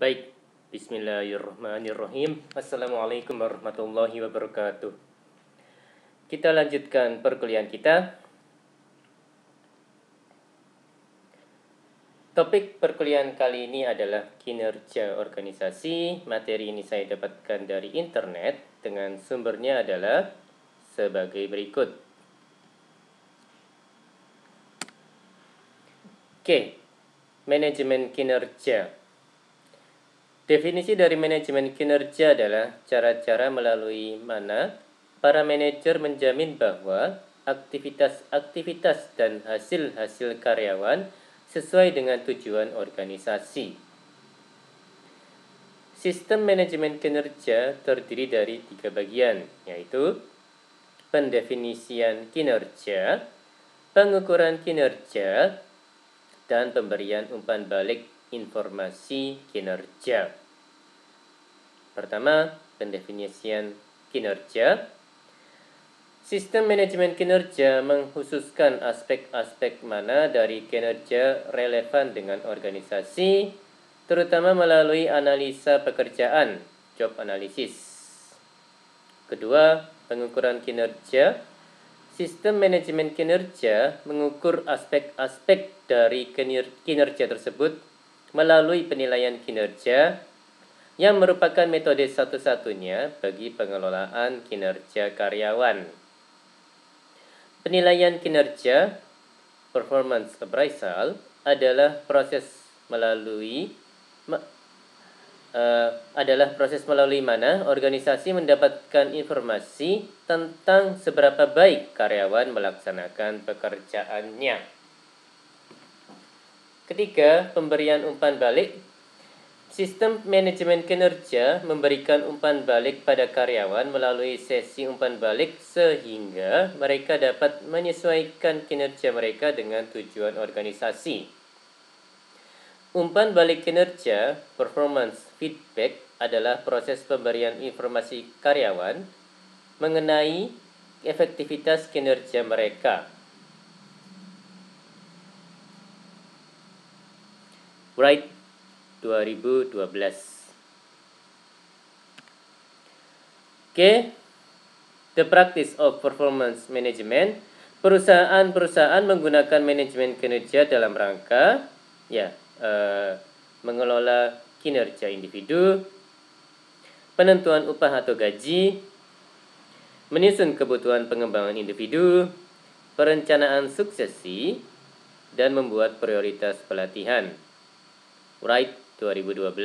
Baik, bismillahirrahmanirrahim. Assalamualaikum warahmatullahi wabarakatuh. Kita lanjutkan perkuliahan kita. Topik perkuliahan kali ini adalah kinerja organisasi. Materi ini saya dapatkan dari internet dengan sumbernya adalah sebagai berikut. Oke, manajemen kinerja. Definisi dari manajemen kinerja adalah cara-cara melalui mana para manajer menjamin bahwa aktivitas-aktivitas dan hasil-hasil karyawan sesuai dengan tujuan organisasi. Sistem manajemen kinerja terdiri dari 3 bagian, yaitu pendefinisian kinerja, pengukuran kinerja, dan pemberian umpan balik informasi kinerja. Pertama, pendefinisian kinerja. Sistem manajemen kinerja mengkhususkan aspek-aspek mana dari kinerja relevan dengan organisasi, terutama melalui analisa pekerjaan, job analysis. Kedua, pengukuran kinerja. Sistem manajemen kinerja mengukur aspek-aspek dari kinerja tersebut melalui penilaian kinerja yang merupakan metode satu-satunya bagi pengelolaan kinerja karyawan. Penilaian kinerja, performance appraisal, adalah proses melalui mana organisasi mendapatkan informasi tentang seberapa baik karyawan melaksanakan pekerjaannya. Ketiga, pemberian umpan balik. Sistem manajemen kinerja memberikan umpan balik pada karyawan melalui sesi umpan balik sehingga mereka dapat menyesuaikan kinerja mereka dengan tujuan organisasi. Umpan balik kinerja, performance feedback, adalah proses pemberian informasi karyawan mengenai efektivitas kinerja mereka. Wright 2012. Oke, the practice of performance management. Perusahaan-perusahaan menggunakan manajemen kinerja dalam rangka mengelola kinerja individu, penentuan upah atau gaji, menyusun kebutuhan pengembangan individu, perencanaan suksesi, dan membuat prioritas pelatihan. Wright 2012.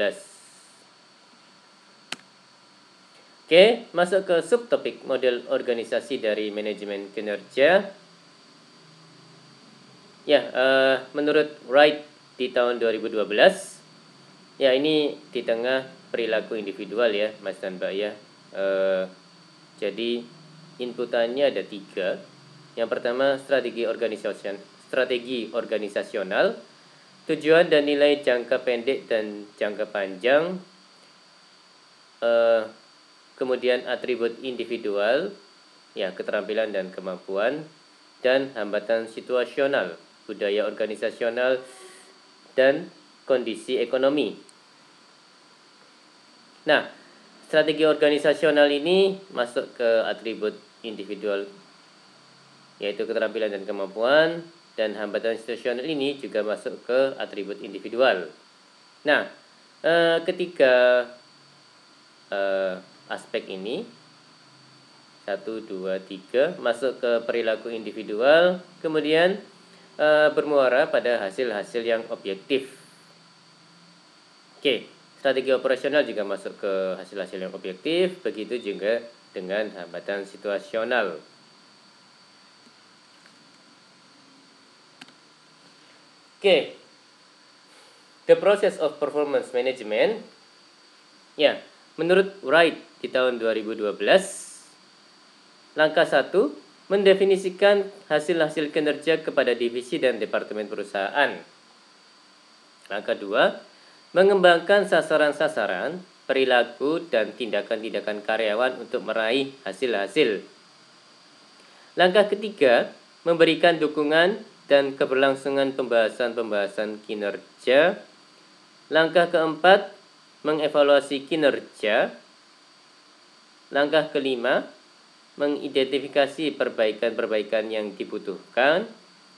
Oke, masuk ke subtopik model organisasi dari manajemen kinerja. Menurut Wright di tahun 2012, ini di tengah perilaku individual ya, Mas dan Mbak ya. Jadi inputannya ada 3. Yang pertama, strategi organisasional, tujuan dan nilai jangka pendek dan jangka panjang, kemudian atribut individual, keterampilan dan kemampuan, dan hambatan situasional, budaya organisasional, dan kondisi ekonomi. Nah, strategi organisasional ini masuk ke atribut individual, yaitu keterampilan dan kemampuan, dan hambatan situasional ini juga masuk ke atribut individual. Nah, ketiga aspek ini 1, 2, 3 masuk ke perilaku individual, kemudian bermuara pada hasil-hasil yang objektif. Oke, strategi operasional juga masuk ke hasil-hasil yang objektif, begitu juga dengan hambatan situasional. Oke, the process of performance management. Menurut Wright di tahun 2012, langkah 1, mendefinisikan hasil-hasil kinerja kepada divisi dan departemen perusahaan. Langkah 2, mengembangkan sasaran-sasaran, perilaku, dan tindakan-tindakan karyawan untuk meraih hasil-hasil. Langkah ketiga, memberikan dukungan dan keberlangsungan pembahasan-pembahasan kinerja. Langkah keempat, mengevaluasi kinerja. Langkah kelima, mengidentifikasi perbaikan-perbaikan yang dibutuhkan.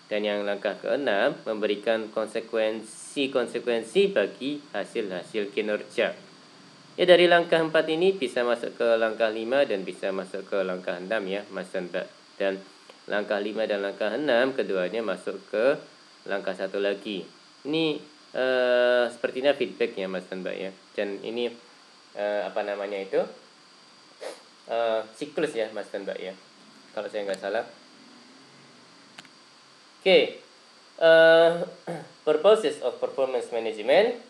Dan yang langkah keenam, memberikan konsekuensi-konsekuensi bagi hasil-hasil kinerja. Ya, dari langkah 4 ini bisa masuk ke langkah 5 dan bisa masuk ke langkah 6 ya, Mas dan Mbak. Dan langkah 5 dan langkah 6 keduanya masuk ke langkah 1 lagi. Ini sepertinya feedback ya, Mas dan Mbak ya. Dan ini siklus ya, Mas dan Mbak ya, kalau saya nggak salah. Oke. Purposes of performance management.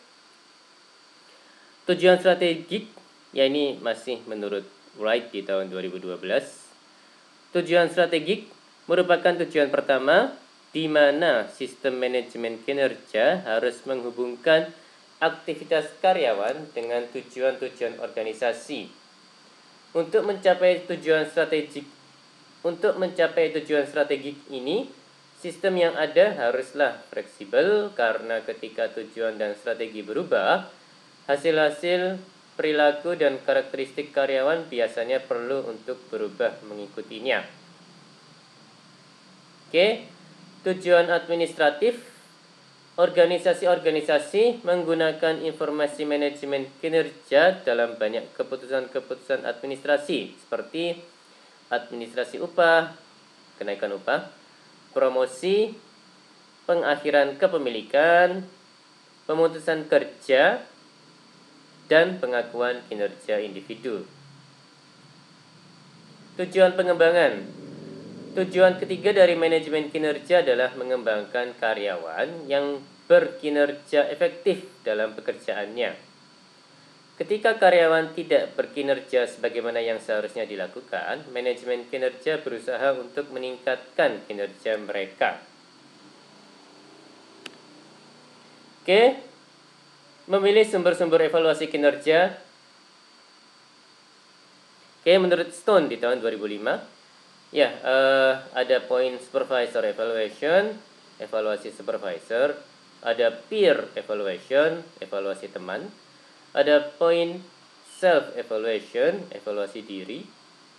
Tujuan strategik, ya ini masih menurut Wright di tahun 2012. Tujuan strategik merupakan tujuan pertama di mana sistem manajemen kinerja harus menghubungkan aktivitas karyawan dengan tujuan-tujuan organisasi. Untuk mencapai tujuan strategik ini, sistem yang ada haruslah fleksibel karena ketika tujuan dan strategi berubah, hasil-hasil perilaku dan karakteristik karyawan biasanya perlu untuk berubah mengikutinya. Oke, tujuan administratif. Organisasi-organisasi menggunakan informasi manajemen kinerja dalam banyak keputusan-keputusan administrasi seperti administrasi upah, kenaikan upah, promosi, pengakhiran kepemilikan, pemutusan kerja, dan pengakuan kinerja individu. Tujuan pengembangan. Tujuan ketiga dari manajemen kinerja adalah mengembangkan karyawan yang berkinerja efektif dalam pekerjaannya. Ketika karyawan tidak berkinerja sebagaimana yang seharusnya dilakukan, manajemen kinerja berusaha untuk meningkatkan kinerja mereka. Oke, memilih sumber-sumber evaluasi kinerja. Oke, menurut Stone di tahun 2005, ya, ada poin supervisor evaluation, evaluasi supervisor, ada peer evaluation, evaluasi teman, ada poin self evaluation, evaluasi diri,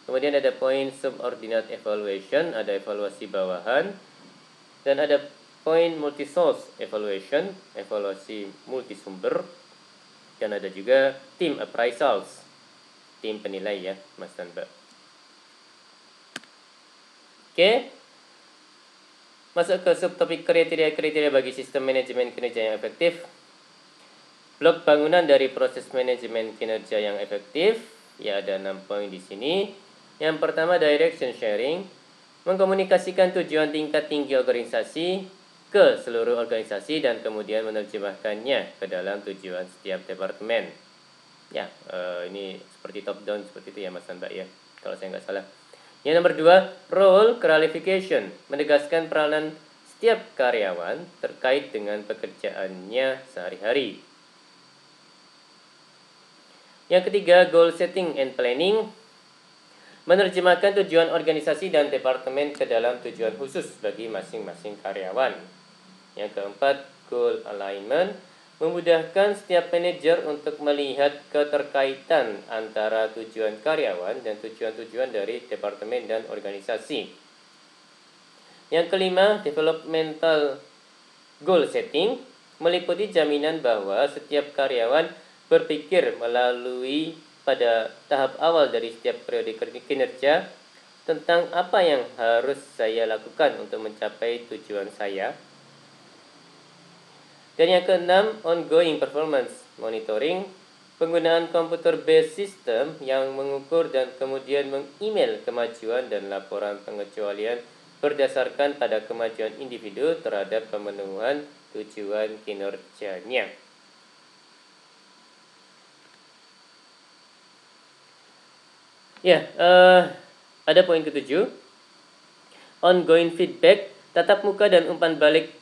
kemudian ada poin subordinate evaluation, ada evaluasi bawahan, dan ada poin multi-source evaluation, evaluasi multisumber, dan ada juga team appraisals, tim penilai ya, Mas dan Mbak. Oke, masuk ke subtopik kriteria-kriteria bagi sistem manajemen kinerja yang efektif. Blok bangunan dari proses manajemen kinerja yang efektif, ya ada 6 poin di sini. Yang pertama, direction sharing, mengkomunikasikan tujuan tingkat tinggi organisasi ke seluruh organisasi dan kemudian menerjemahkannya ke dalam tujuan setiap departemen. Ya, ini seperti top down seperti itu ya Mas dan Mbak ya, kalau saya nggak salah. Yang nomor 2, role clarification, menegaskan peranan setiap karyawan terkait dengan pekerjaannya sehari-hari. Yang ketiga, goal setting and planning, menerjemahkan tujuan organisasi dan departemen ke dalam tujuan khusus bagi masing-masing karyawan. Yang keempat, goal alignment, memudahkan setiap manajer untuk melihat keterkaitan antara tujuan karyawan dan tujuan-tujuan dari departemen dan organisasi. Yang kelima, developmental goal setting, meliputi jaminan bahwa setiap karyawan berpikir melalui pada tahap awal dari setiap periode kinerja tentang apa yang harus saya lakukan untuk mencapai tujuan saya. Dan yang keenam, ongoing performance monitoring, penggunaan computer-based system yang mengukur dan kemudian meng-email kemajuan dan laporan pengecualian berdasarkan pada kemajuan individu terhadap pemenuhan tujuan kinerjanya. Ya, ada poin ke-7, ongoing feedback, tatap muka dan umpan balik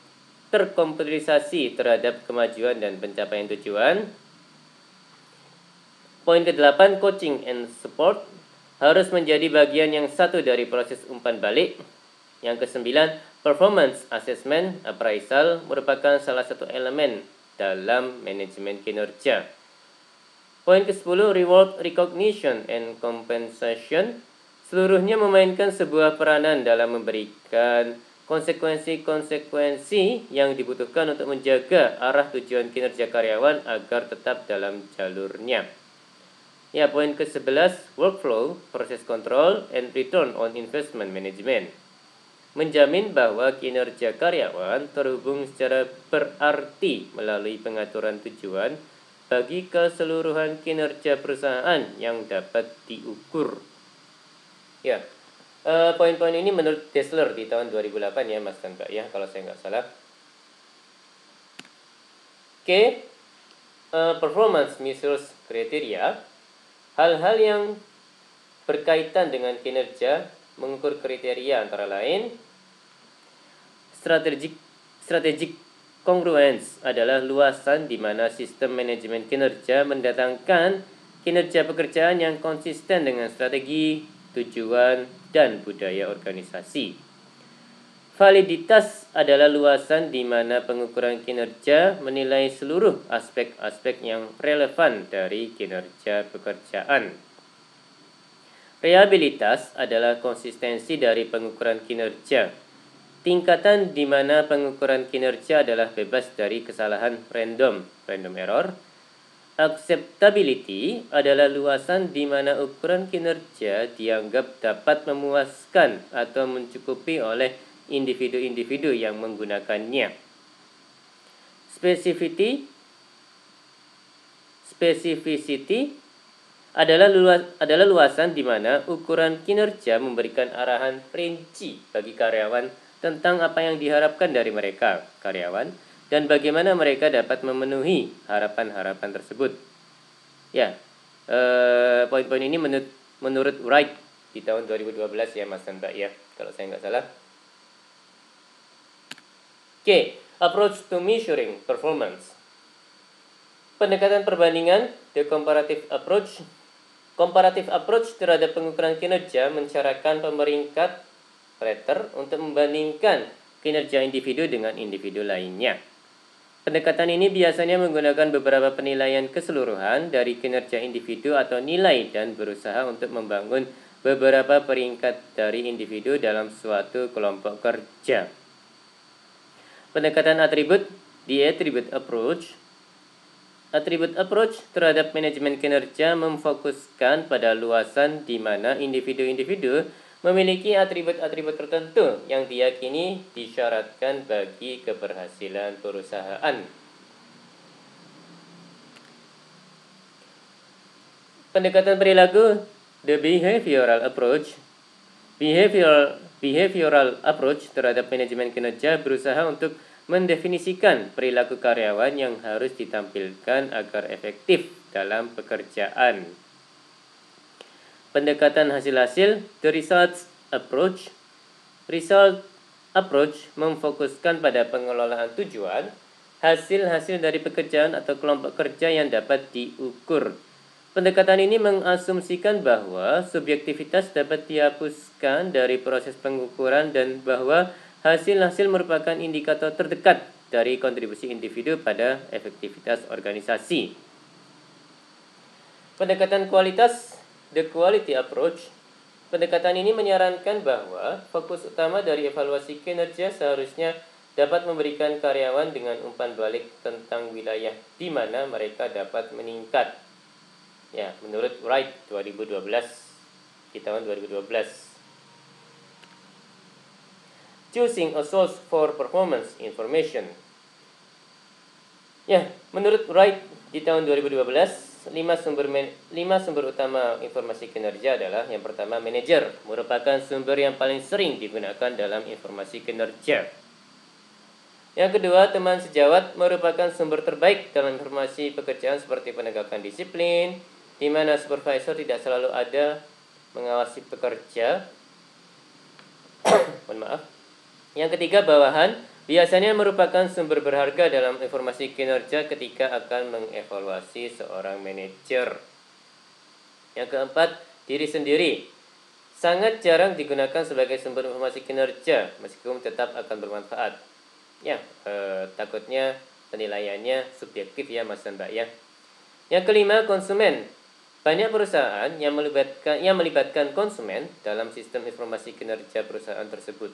terkomputerisasi terhadap kemajuan dan pencapaian tujuan. Poin ke-8, coaching and support, harus menjadi bagian yang satu dari proses umpan balik. Yang ke-9, performance assessment appraisal merupakan salah satu elemen dalam manajemen kinerja. Poin ke-10, reward, recognition, and compensation. Seluruhnya memainkan sebuah peranan dalam memberikan konsekuensi-konsekuensi yang dibutuhkan untuk menjaga arah tujuan kinerja karyawan agar tetap dalam jalurnya. Ya, poin ke-11, workflow, proses kontrol, and return on investment management. Menjamin bahwa kinerja karyawan terhubung secara berarti melalui pengaturan tujuan bagi keseluruhan kinerja perusahaan yang dapat diukur. Ya, poin-poin ini menurut Dassler di tahun 2008 ya Mas dan Mbak ya, kalau saya nggak salah. Oke, performance measures criteria. Hal-hal yang berkaitan dengan kinerja mengukur kriteria antara lain strategic congruence adalah luasan di mana sistem manajemen kinerja mendatangkan kinerja pekerjaan yang konsisten dengan strategi, tujuan, dan budaya organisasi. Validitas adalah luasan di mana pengukuran kinerja menilai seluruh aspek-aspek yang relevan dari kinerja pekerjaan. Reliabilitas adalah konsistensi dari pengukuran kinerja. Tingkatan di mana pengukuran kinerja adalah bebas dari kesalahan random error. Acceptability adalah luasan di mana ukuran kinerja dianggap dapat memuaskan atau mencukupi oleh individu-individu yang menggunakannya. Specificity adalah luasan di mana ukuran kinerja memberikan arahan rinci bagi karyawan tentang apa yang diharapkan dari mereka, karyawan, dan bagaimana mereka dapat memenuhi harapan-harapan tersebut. Ya, poin-poin ini menurut Wright di tahun 2012 ya Mas dan Mbak ya, kalau saya nggak salah. Oke, approach to measuring performance. Pendekatan perbandingan, the comparative approach. Comparative approach terhadap pengukuran kinerja mensyaratkan pemeringkat rater untuk membandingkan kinerja individu dengan individu lainnya. Pendekatan ini biasanya menggunakan beberapa penilaian keseluruhan dari kinerja individu atau nilai dan berusaha untuk membangun beberapa peringkat dari individu dalam suatu kelompok kerja. Pendekatan atribut, the attribute approach. Attribute approach terhadap manajemen kinerja memfokuskan pada luasan di mana individu-individu memiliki atribut-atribut tertentu yang diyakini disyaratkan bagi keberhasilan perusahaan. Pendekatan perilaku, the behavioral approach. Behavioral approach terhadap manajemen kinerja berusaha untuk mendefinisikan perilaku karyawan yang harus ditampilkan agar efektif dalam pekerjaan. Pendekatan hasil-hasil, the results approach. Result approach memfokuskan pada pengelolaan tujuan, hasil-hasil dari pekerjaan atau kelompok kerja yang dapat diukur. Pendekatan ini mengasumsikan bahwa subjektivitas dapat dihapuskan dari proses pengukuran dan bahwa hasil-hasil merupakan indikator terdekat dari kontribusi individu pada efektivitas organisasi. Pendekatan kualitas, the quality approach. Pendekatan ini menyarankan bahwa fokus utama dari evaluasi kinerja seharusnya dapat memberikan karyawan dengan umpan balik tentang wilayah di mana mereka dapat meningkat. Ya, menurut Wright 2012 di tahun 2012. Choosing a source for performance information. Ya, menurut Wright di tahun 2012 lima sumber utama informasi kinerja adalah yang pertama manajer, merupakan sumber yang paling sering digunakan dalam informasi kinerja. Yang kedua, teman sejawat merupakan sumber terbaik dalam informasi pekerjaan seperti penegakan disiplin, di mana supervisor tidak selalu ada mengawasi pekerja. Mohon maaf. Yang ketiga, bawahan biasanya merupakan sumber berharga dalam informasi kinerja ketika akan mengevaluasi seorang manajer. Yang keempat, diri sendiri. Sangat jarang digunakan sebagai sumber informasi kinerja, meskipun tetap akan bermanfaat. Ya, takutnya penilaiannya subjektif ya Mas dan Mbak ya. Yang kelima, konsumen. Banyak perusahaan yang melibatkan konsumen dalam sistem informasi kinerja perusahaan tersebut.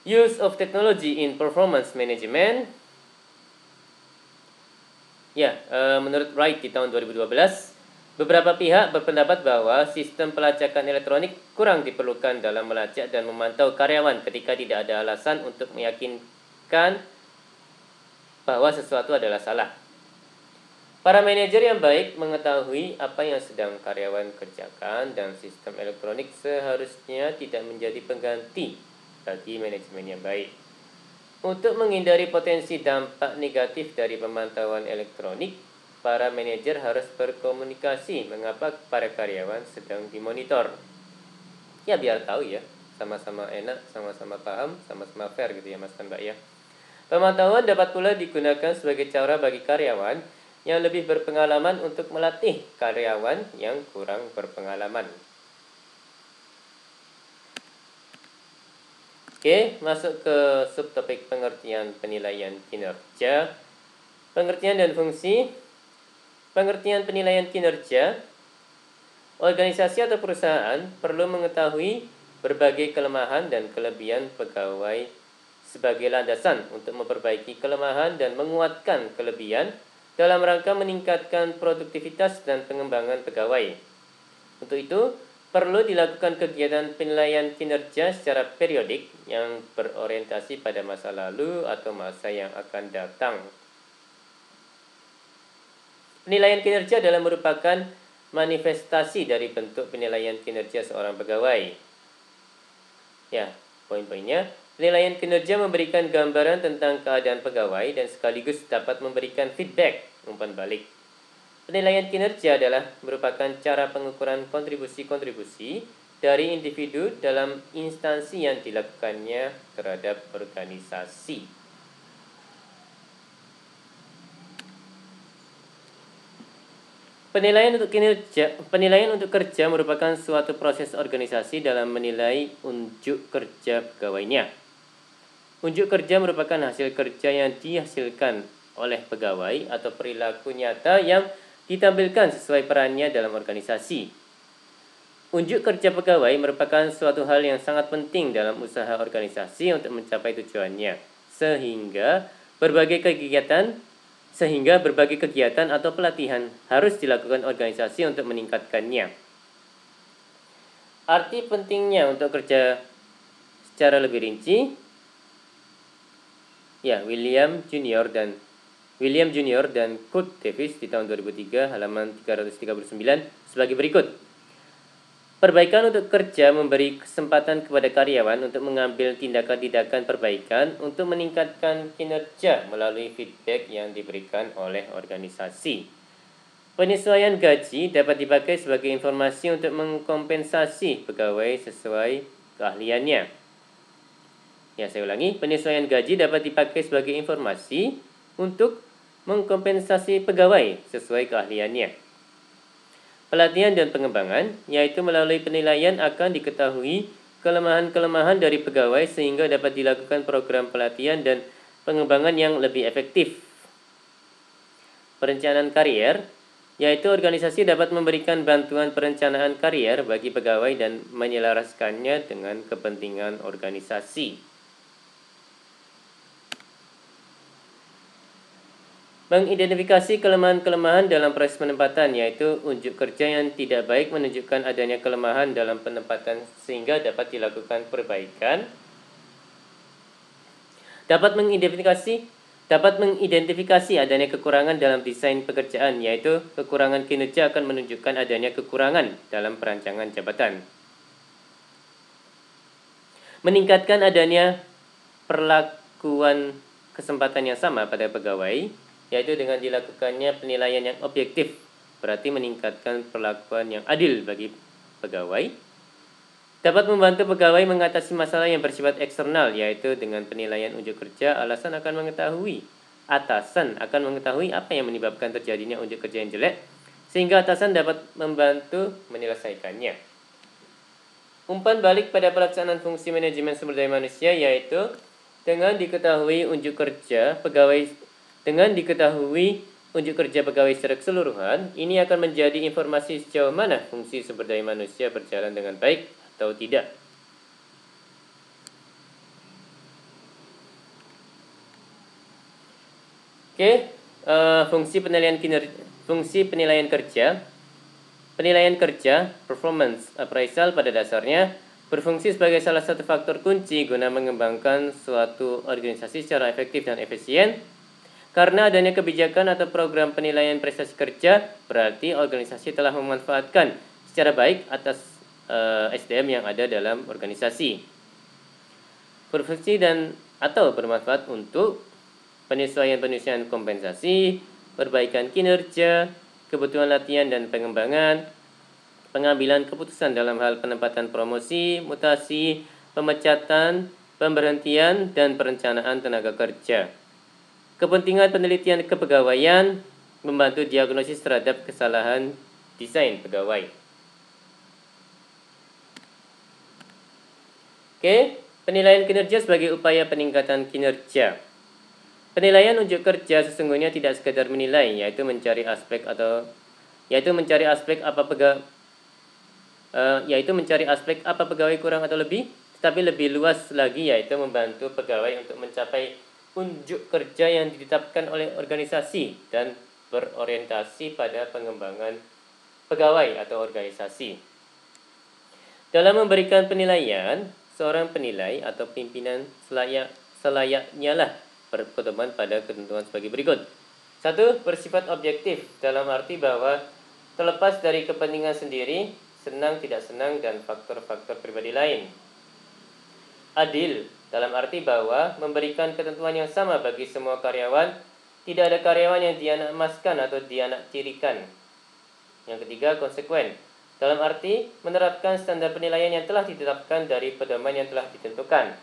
Use of technology in performance management. Ya, menurut Wright di tahun 2012, beberapa pihak berpendapat bahwa sistem pelacakan elektronik kurang diperlukan dalam melacak dan memantau karyawan ketika tidak ada alasan untuk meyakinkan bahwa sesuatu adalah salah. Para manajer yang baik mengetahui apa yang sedang karyawan kerjakan, dan sistem elektronik seharusnya tidak menjadi pengganti bagi manajemen yang baik. Untuk menghindari potensi dampak negatif dari pemantauan elektronik, para manajer harus berkomunikasi mengapa para karyawan sedang dimonitor. Ya, biar tahu ya, sama-sama enak, sama-sama paham, sama-sama fair gitu ya Mas dan Mbak ya. Pemantauan dapat pula digunakan sebagai cara bagi karyawan yang lebih berpengalaman untuk melatih karyawan yang kurang berpengalaman. Oke, masuk ke subtopik pengertian penilaian kinerja. Pengertian dan fungsi. Pengertian penilaian kinerja. Organisasi atau perusahaan perlu mengetahui berbagai kelemahan dan kelebihan pegawai sebagai landasan untuk memperbaiki kelemahan dan menguatkan kelebihan dalam rangka meningkatkan produktivitas dan pengembangan pegawai. Untuk itu, perlu dilakukan kegiatan penilaian kinerja secara periodik yang berorientasi pada masa lalu atau masa yang akan datang. Penilaian kinerja adalah merupakan manifestasi dari bentuk penilaian kinerja seorang pegawai. Ya, poin-poinnya. Penilaian kinerja memberikan gambaran tentang keadaan pegawai dan sekaligus dapat memberikan feedback, umpan balik. Penilaian kinerja adalah merupakan cara pengukuran kontribusi-kontribusi dari individu dalam instansi yang dilakukannya terhadap organisasi. Penilaian untuk kerja merupakan suatu proses organisasi dalam menilai unjuk kerja pegawainya. Unjuk kerja merupakan hasil kerja yang dihasilkan oleh pegawai atau perilaku nyata yang ditampilkan sesuai perannya dalam organisasi. Unjuk kerja pegawai merupakan suatu hal yang sangat penting dalam usaha organisasi untuk mencapai tujuannya, sehingga berbagai kegiatan atau pelatihan harus dilakukan organisasi untuk meningkatkannya. Arti pentingnya untuk kerja secara lebih rinci, ya, William Junior dan Kurt Davis di tahun 2003 halaman 339 sebagai berikut. Perbaikan untuk kerja memberi kesempatan kepada karyawan untuk mengambil tindakan-tindakan perbaikan untuk meningkatkan kinerja melalui feedback yang diberikan oleh organisasi. Penyesuaian gaji dapat dipakai sebagai informasi untuk mengkompensasi pegawai sesuai keahliannya. Ya, saya ulangi, penyesuaian gaji dapat dipakai sebagai informasi untuk mengkompensasi pegawai sesuai keahliannya. Pelatihan dan pengembangan, yaitu melalui penilaian akan diketahui kelemahan-kelemahan dari pegawai sehingga dapat dilakukan program pelatihan dan pengembangan yang lebih efektif. Perencanaan karier, yaitu organisasi dapat memberikan bantuan perencanaan karier bagi pegawai dan menyelaraskannya dengan kepentingan organisasi. Mengidentifikasi kelemahan-kelemahan dalam proses penempatan, yaitu unjuk kerja yang tidak baik menunjukkan adanya kelemahan dalam penempatan sehingga dapat dilakukan perbaikan. Dapat mengidentifikasi adanya kekurangan dalam desain pekerjaan, yaitu kekurangan kinerja akan menunjukkan adanya kekurangan dalam perancangan jabatan. Meningkatkan adanya perlakuan kesempatan yang sama pada pegawai, yaitu dengan dilakukannya penilaian yang objektif, berarti meningkatkan perlakuan yang adil bagi pegawai. Dapat membantu pegawai mengatasi masalah yang bersifat eksternal, yaitu dengan penilaian unjuk kerja, atasan akan mengetahui apa yang menyebabkan terjadinya unjuk kerja yang jelek, sehingga atasan dapat membantu menyelesaikannya. Umpan balik pada pelaksanaan fungsi manajemen sumber daya manusia, yaitu dengan diketahui unjuk kerja, pegawai Dengan diketahui unjuk kerja pegawai secara keseluruhan, ini akan menjadi informasi sejauh mana fungsi sumber daya manusia berjalan dengan baik atau tidak. Oke, fungsi penilaian kerja. Penilaian kerja, performance appraisal pada dasarnya berfungsi sebagai salah satu faktor kunci guna mengembangkan suatu organisasi secara efektif dan efisien. Karena adanya kebijakan atau program penilaian prestasi kerja, berarti organisasi telah memanfaatkan secara baik atas SDM yang ada dalam organisasi. Berfungsi dan atau bermanfaat untuk penyesuaian kompensasi, perbaikan kinerja, kebutuhan latihan dan pengembangan, pengambilan keputusan dalam hal penempatan promosi, mutasi, pemecatan, pemberhentian, dan perencanaan tenaga kerja. Kepentingan penelitian kepegawaian, membantu diagnosis terhadap kesalahan desain pegawai. Oke, penilaian kinerja sebagai upaya peningkatan kinerja. Penilaian unjuk kerja sesungguhnya tidak sekedar menilai, yaitu mencari aspek apa pegawai kurang atau lebih, tetapi lebih luas lagi yaitu membantu pegawai untuk mencapai unjuk kerja yang ditetapkan oleh organisasi dan berorientasi pada pengembangan pegawai atau organisasi. Dalam memberikan penilaian, seorang penilai atau pimpinan selayaknya lah berpedoman pada ketentuan sebagai berikut. 1. Bersifat objektif, dalam arti bahwa terlepas dari kepentingan sendiri, senang tidak senang, dan faktor-faktor pribadi lain. Adil, dalam arti bahwa memberikan ketentuan yang sama bagi semua karyawan, tidak ada karyawan yang dianak emaskan atau dianak cirikan. Yang ketiga, konsekuen, dalam arti menerapkan standar penilaian yang telah ditetapkan dari pedoman yang telah ditentukan.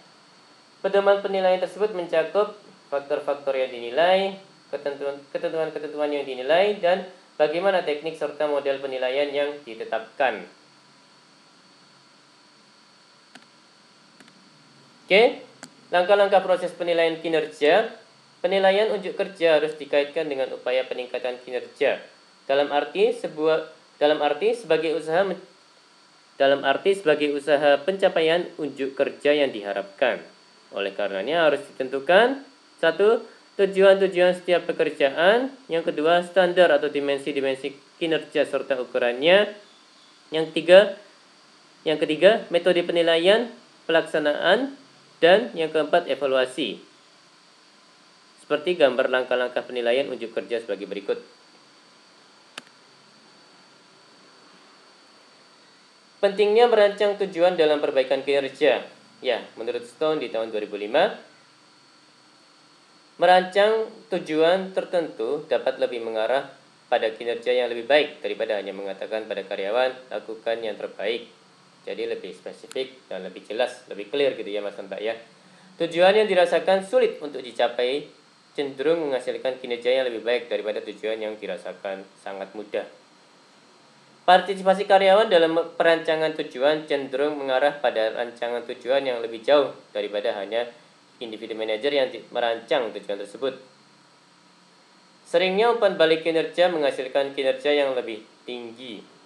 Pedoman penilaian tersebut mencakup faktor-faktor yang dinilai, ketentuan-ketentuan yang dinilai, dan bagaimana teknik serta model penilaian yang ditetapkan. Oke, langkah-langkah proses penilaian kinerja. Penilaian unjuk kerja harus dikaitkan dengan upaya peningkatan kinerja. Dalam arti sebagai usaha pencapaian unjuk kerja yang diharapkan. Oleh karenanya harus ditentukan 1. Tujuan-tujuan setiap pekerjaan. Yang kedua, standar atau dimensi-dimensi kinerja serta ukurannya. Yang ketiga, metode penilaian, pelaksanaan, dan yang keempat, evaluasi. Seperti gambar langkah-langkah penilaian unjuk kerja sebagai berikut. Pentingnya merancang tujuan dalam perbaikan kinerja. Ya, menurut Stone di tahun 2005, merancang tujuan tertentu dapat lebih mengarah pada kinerja yang lebih baik daripada hanya mengatakan pada karyawan, lakukan yang terbaik. Jadi lebih spesifik dan lebih jelas, lebih clear gitu ya Mas Mbak ya. Tujuan yang dirasakan sulit untuk dicapai cenderung menghasilkan kinerja yang lebih baik daripada tujuan yang dirasakan sangat mudah. Partisipasi karyawan dalam perancangan tujuan cenderung mengarah pada rancangan tujuan yang lebih jauh daripada hanya individu manajer yang merancang tujuan tersebut. Seringnya umpan balik kinerja menghasilkan kinerja yang lebih tinggi.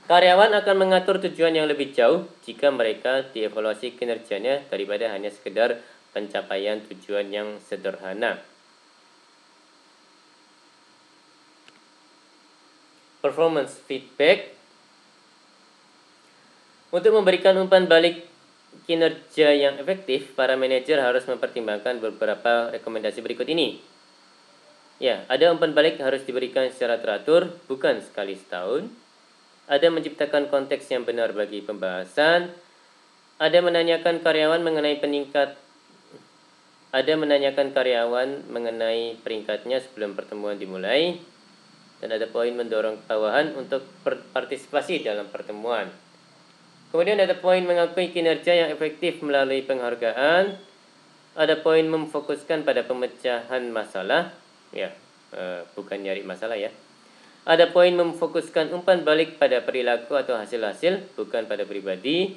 Karyawan akan mengatur tujuan yang lebih jauh jika mereka dievaluasi kinerjanya daripada hanya sekedar pencapaian tujuan yang sederhana. Performance feedback. Untuk memberikan umpan balik kinerja yang efektif, para manajer harus mempertimbangkan beberapa rekomendasi berikut ini. Ya, ada umpan balik harus diberikan secara teratur, bukan sekali setahun. Ada menciptakan konteks yang benar bagi pembahasan. Ada menanyakan karyawan mengenai peringkatnya sebelum pertemuan dimulai. Dan ada poin mendorong bawahan untuk berpartisipasi dalam pertemuan. Kemudian ada poin mengakui kinerja yang efektif melalui penghargaan. Ada poin memfokuskan pada pemecahan masalah, ya, bukan nyari masalah ya. Ada poin memfokuskan umpan balik pada perilaku atau hasil-hasil, bukan pada pribadi.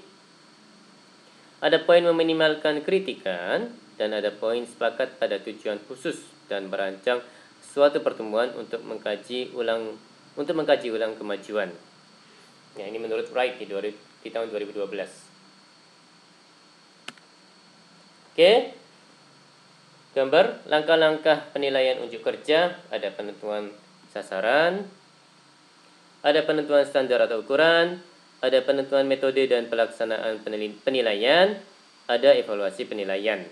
Ada poin meminimalkan kritikan. dan ada poin sepakat pada tujuan khusus dan merancang suatu pertemuan untuk mengkaji ulang kemajuan. Ya, ini menurut Wright di tahun 2012. Oke. Gambar langkah-langkah penilaian unjuk kerja, ada penentuan sasaran, ada penentuan standar atau ukuran, ada penentuan metode dan pelaksanaan penilaian, ada evaluasi penilaian.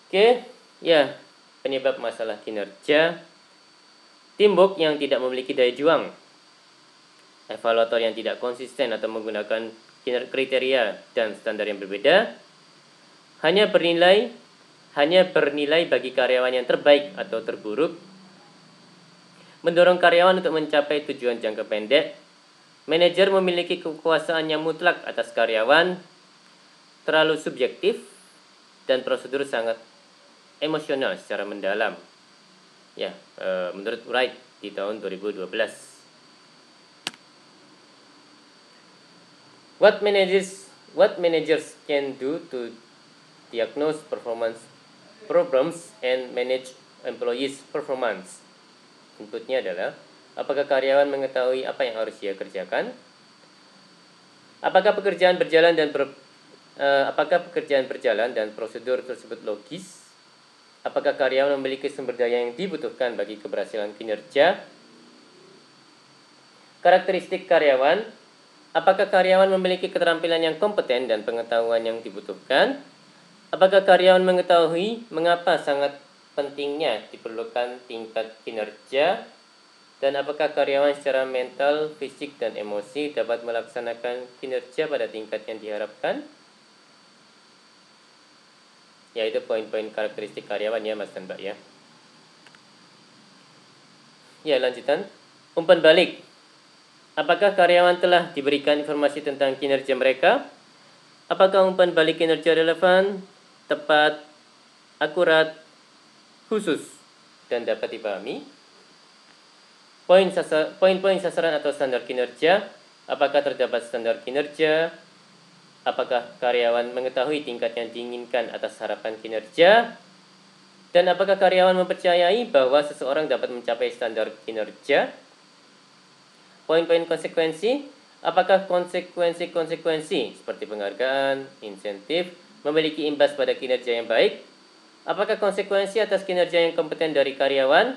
Oke, ya, penyebab masalah kinerja, teamwork yang tidak memiliki daya juang, evaluator yang tidak konsisten atau menggunakan kriteria dan standar yang berbeda, hanya bernilai bagi karyawan yang terbaik atau terburuk, mendorong karyawan untuk mencapai tujuan jangka pendek, manajer memiliki kekuasaan yang mutlak atas karyawan, terlalu subjektif, dan prosedur sangat emosional secara mendalam. Ya, menurut Wright di tahun 2012. What managers can do to diagnose performance problems and manage employees' performance. Inputnya adalah, apakah karyawan mengetahui apa yang harus dia kerjakan? Apakah pekerjaan berjalan dan prosedur tersebut logis? Apakah karyawan memiliki sumber daya yang dibutuhkan bagi keberhasilan kinerja? Karakteristik karyawan. Apakah karyawan memiliki keterampilan yang kompeten dan pengetahuan yang dibutuhkan? Apakah karyawan mengetahui mengapa sangat pentingnya diperlukan tingkat kinerja? Dan apakah karyawan secara mental, fisik, dan emosi dapat melaksanakan kinerja pada tingkat yang diharapkan? Yaitu poin-poin karakteristik karyawan ya Mas dan Mbak ya. Ya, lanjutan. Umpan balik. Apakah karyawan telah diberikan informasi tentang kinerja mereka? Apakah umpan balik kinerja relevan, tepat, akurat, khusus, dan dapat dipahami? Poin-poin sasaran atau standar kinerja. Apakah terdapat standar kinerja? Apakah karyawan mengetahui tingkat yang diinginkan atas harapan kinerja? Dan apakah karyawan mempercayai bahwa seseorang dapat mencapai standar kinerja? Poin-poin konsekuensi. Apakah konsekuensi seperti penghargaan, insentif, memiliki imbas pada kinerja yang baik? Apakah konsekuensi atas kinerja yang kompeten dari karyawan?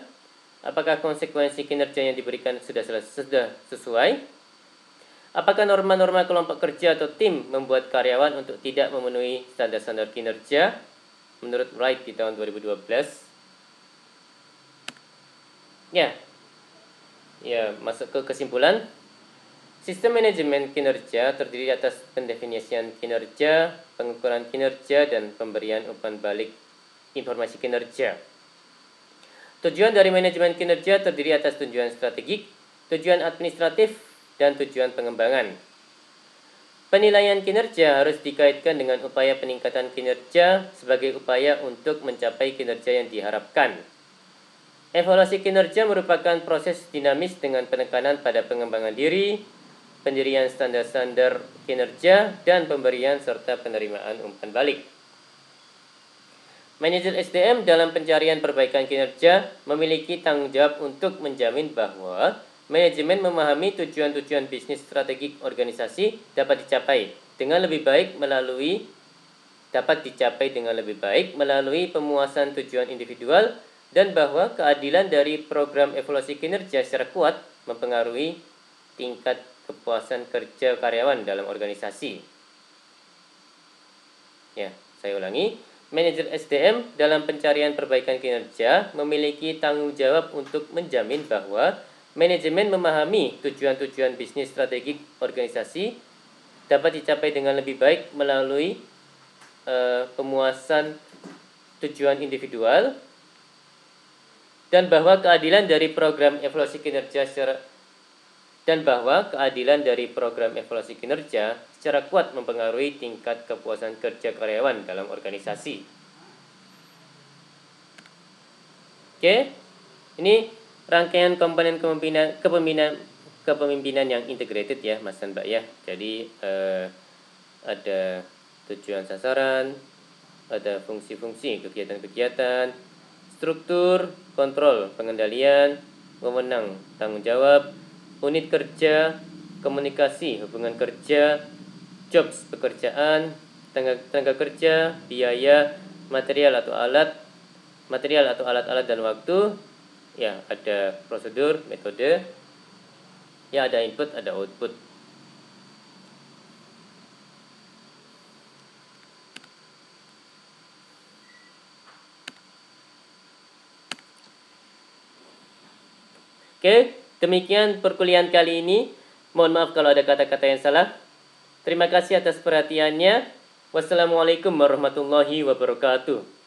Apakah konsekuensi kinerja yang diberikan sudah sesuai? Apakah norma-norma kelompok kerja atau tim membuat karyawan untuk tidak memenuhi standar-standar kinerja? Menurut Wright di tahun 2012. Ya, masuk ke kesimpulan. Sistem manajemen kinerja terdiri atas pendefinisian kinerja, pengukuran kinerja, dan pemberian umpan balik informasi kinerja. Tujuan dari manajemen kinerja terdiri atas tujuan strategik, tujuan administratif, dan tujuan pengembangan. Penilaian kinerja harus dikaitkan dengan upaya peningkatan kinerja sebagai upaya untuk mencapai kinerja yang diharapkan. Evaluasi kinerja merupakan proses dinamis dengan penekanan pada pengembangan diri, pendirian standar-standar kinerja, dan pemberian serta penerimaan umpan balik. Manajer SDM dalam pencarian perbaikan kinerja memiliki tanggung jawab untuk menjamin bahwa manajemen memahami tujuan-tujuan bisnis strategik organisasi dapat dicapai dengan lebih baik melalui pemuasan tujuan individual, dan bahwa keadilan dari program evaluasi kinerja secara kuat mempengaruhi tingkat kepuasan kerja karyawan dalam organisasi. Ya, saya ulangi. Manajer SDM dalam pencarian perbaikan kinerja memiliki tanggung jawab untuk menjamin bahwa manajemen memahami tujuan-tujuan bisnis strategik organisasi dapat dicapai dengan lebih baik melalui pemuasan tujuan individual, dan bahwa keadilan dari program evaluasi kinerja secara kuat mempengaruhi tingkat kepuasan kerja karyawan dalam organisasi. Oke, ini rangkaian komponen kepemimpinan yang integrated ya Mas dan Mbak ya. Jadi ada tujuan sasaran, ada fungsi-fungsi kegiatan-kegiatan, struktur, kontrol, pengendalian, wewenang, tanggung jawab, unit kerja, komunikasi, hubungan kerja, jobs, pekerjaan, tenaga kerja, biaya, material atau alat-alat dan waktu. Ya, ada prosedur, metode. Ya, ada input, ada output. Oke, demikian perkuliahan kali ini. Mohon maaf kalau ada kata-kata yang salah. Terima kasih atas perhatiannya. Wassalamualaikum warahmatullahi wabarakatuh.